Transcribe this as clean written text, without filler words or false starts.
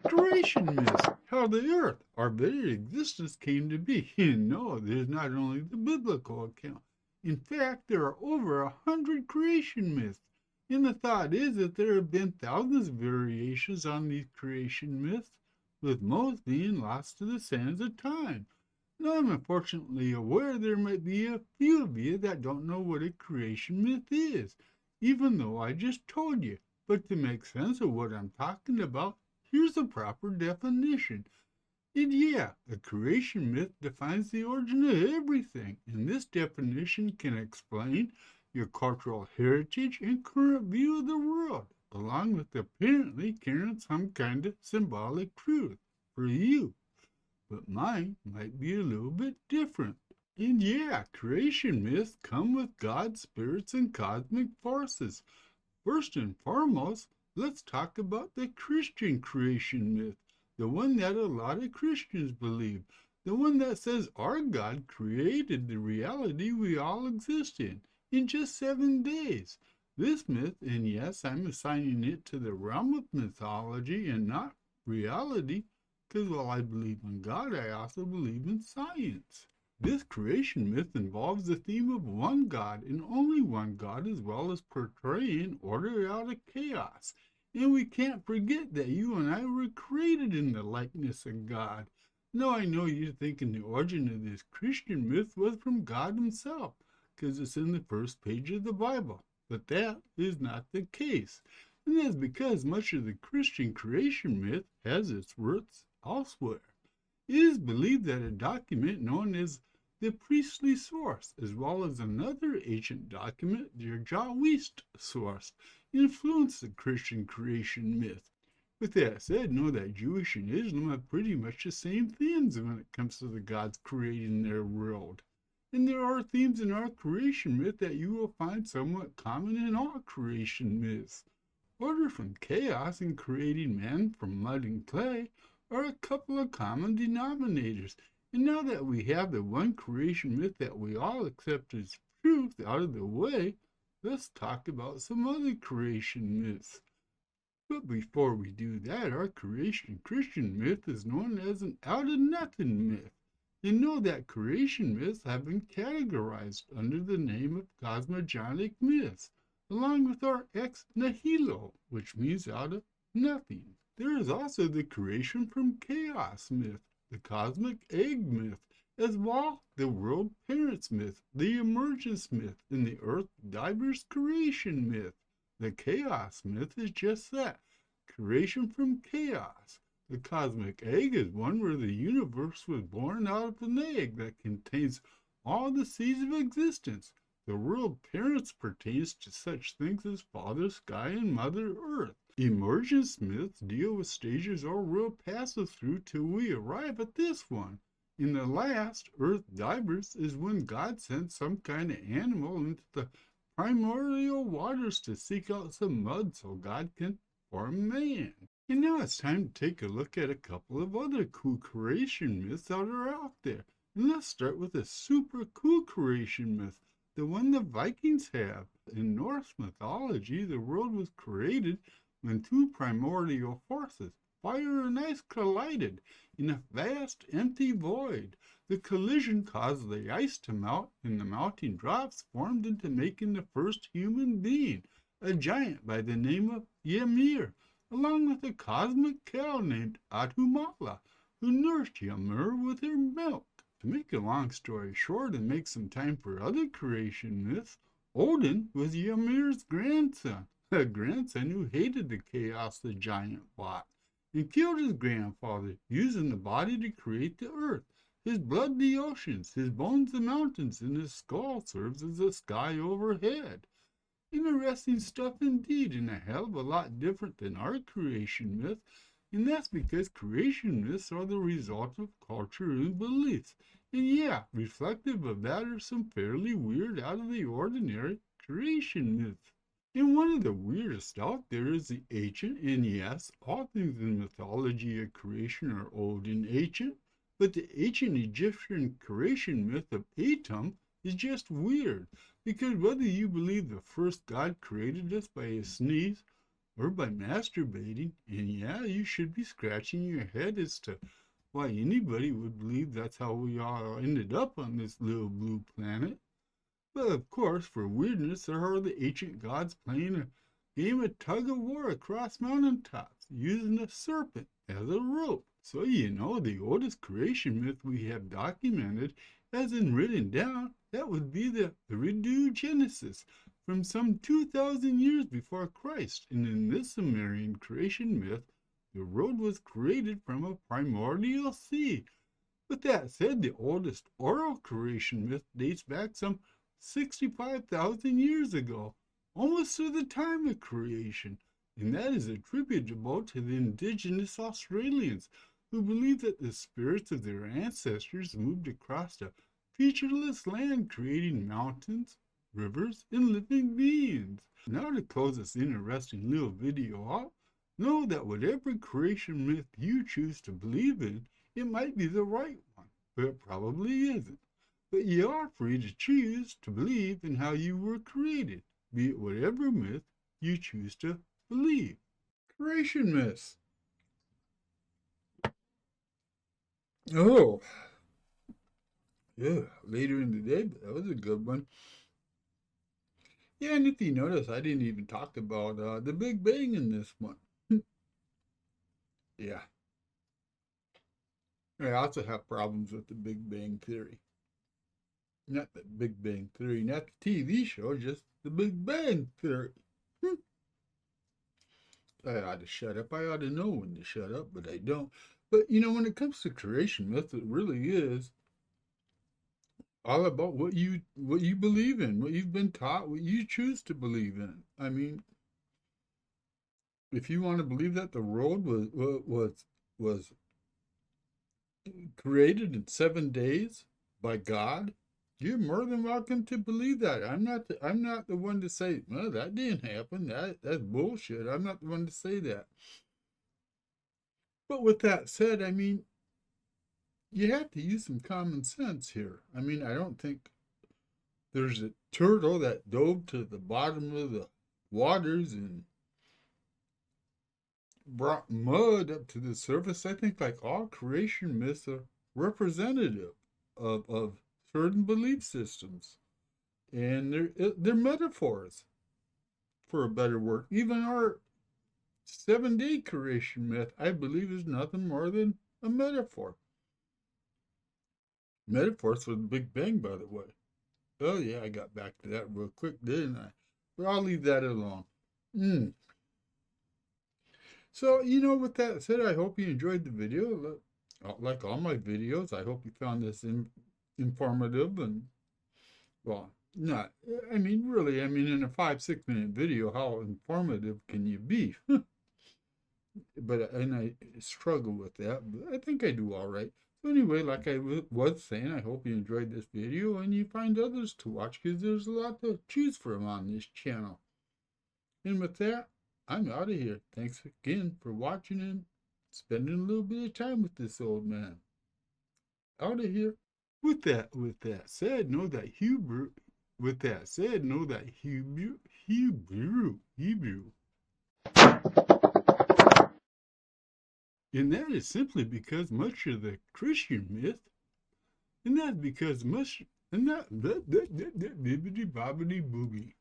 Creation myths, how the earth, our very existence, came to be. No, there's not only the biblical account. In fact, there are over 100 creation myths. And the thought is that there have been thousands of variations on these creation myths, with most being lost to the sands of time. Now, I'm unfortunately aware there might be a few of you that don't know what a creation myth is, even though I just told you. But to make sense of what I'm talking about, here's a proper definition. And yeah, a creation myth defines the origin of everything, and this definition can explain your cultural heritage and current view of the world, along with apparently carrying some kind of symbolic truth for you. But mine might be a little bit different. And yeah, creation myths come with God, spirits, and cosmic forces. First and foremost, let's talk about the Christian creation myth, the one that a lot of Christians believe, the one that says our God created the reality we all exist in just 7 days. This myth, and yes, I'm assigning it to the realm of mythology and not reality, because while I believe in God, I also believe in science. This creation myth involves the theme of one God and only one God, as well as portraying order out of chaos. And we can't forget that you and I were created in the likeness of God. Now I know you're thinking the origin of this Christian myth was from God himself, because it's in the first page of the Bible. But that is not the case. And that's because much of the Christian creation myth has its roots elsewhere. It is believed that a document known as the priestly source, as well as another ancient document, the Jahwist source, influenced the Christian creation myth. With that said, know that Jewish and Islam have pretty much the same themes when it comes to the gods creating their world. And there are themes in our creation myth that you will find somewhat common in all creation myths. Order from chaos and creating man from mud and clay are a couple of common denominators. And now that we have the one creation myth that we all accept as truth out of the way, let's talk about some other creation myths. But before we do that, our creation Christian myth is known as an out of nothing myth. You know that creation myths have been categorized under the name of cosmogonic myths, along with our ex nihilo, which means out of nothing. There is also the creation from chaos myth, the cosmic egg myth, as well the world parents myth, the emergence myth, and the earth divers creation myth. The chaos myth is just that, creation from chaos. The cosmic egg is one where the universe was born out of an egg that contains all the seeds of existence. The world parents pertains to such things as Father Sky and Mother Earth. Emergence myths deal with stages our world passes through till we arrive at this one. In the last, Earth Divers, is when God sent some kind of animal into the primordial waters to seek out some mud so God can form man. And now it's time to take a look at a couple of other cool creation myths that are out there. And let's start with a super cool creation myth, the one the Vikings have. In Norse mythology, the world was created when two primordial forces, fire and ice, collided in a vast empty void. The collision caused the ice to melt, and the melting drops formed into making the first human being, a giant by the name of Ymir, along with a cosmic cow named Atumala, who nourished Ymir with her milk. To make a long story short and make some time for other creation myths, Odin was Ymir's grandson, a grandson who hated the chaos the giant brought, and killed his grandfather, using the body to create the earth, his blood the oceans, his bones the mountains, and his skull serves as the sky overhead. Interesting stuff indeed, and a hell of a lot different than our creation myth, and that's because creation myths are the result of culture and beliefs. And yeah, reflective of that are some fairly weird, out of the ordinary creation myths. And one of the weirdest out there is the ancient, and yes, all things in mythology of creation are old and ancient, but the ancient Egyptian creation myth of Atum is just weird, because whether you believe the first God created us by a sneeze, or by masturbating, and yeah, you should be scratching your head as to why anybody would believe that's how we all ended up on this little blue planet. But of course, for weirdness, there are the ancient gods playing a game of tug of war across mountaintops, using a serpent as a rope. So the oldest creation myth we have documented, as in written down, that would be the Eridu Genesis, from some 2,000 years before Christ. And in this Sumerian creation myth, the world was created from a primordial sea. With that said, the oldest oral creation myth dates back some 65,000 years ago, almost to the time of creation, and that is attributable to the indigenous Australians, who believe that the spirits of their ancestors moved across a featureless land, creating mountains, rivers, and living beings. Now, to close this interesting little video out, know that whatever creation myth you choose to believe in, it might be the right one, but it probably isn't. But you are free to choose to believe in how you were created, be it whatever myth you choose to believe. Creation myths. Oh, yeah, later in the day, but that was a good one. Yeah, and if you notice, I didn't even talk about the Big Bang in this one. Yeah. I also have problems with the Big Bang Theory. Not the Big Bang Theory, not the TV show, just the Big Bang Theory. I ought to shut up. I ought to know when to shut up, but I don't. But when it comes to creation myth, it really is all about what you believe in, what you've been taught, what you choose to believe in. I mean, if you want to believe that the world was created in 7 days by God, you're more than welcome to believe that. I'm not the one to say, well, that didn't happen. That's bullshit. I'm not the one to say that. But with that said, I mean, you have to use some common sense here. I mean, I don't think there's a turtle that dove to the bottom of the waters and brought mud up to the surface. I think like all creation myths are representative of certain belief systems. And they're metaphors, for a better word. Even our 7-day creation myth, I believe, is nothing more than a metaphor. Metaphors for the Big Bang, by the way. Oh, yeah, I got back to that real quick, didn't I? But I'll leave that alone. So, with that said, I hope you enjoyed the video. Like all my videos, I hope you found this informative and, well, not, I mean, really, in a 5-6 minute video, how informative can you be? And I struggle with that, but I think I do all right. So anyway, like I was saying, I hope you enjoyed this video and you find others to watch, because there's a lot to choose from on this channel. And with that, I'm out of here. Thanks again for watching and spending a little bit of time with this old man. Out of here. With that said, know that Hebrew. With that said, know that Hebrew. And that is simply because much of the Christian myth, and that's because much, and that bibbidi bobbidi boogie.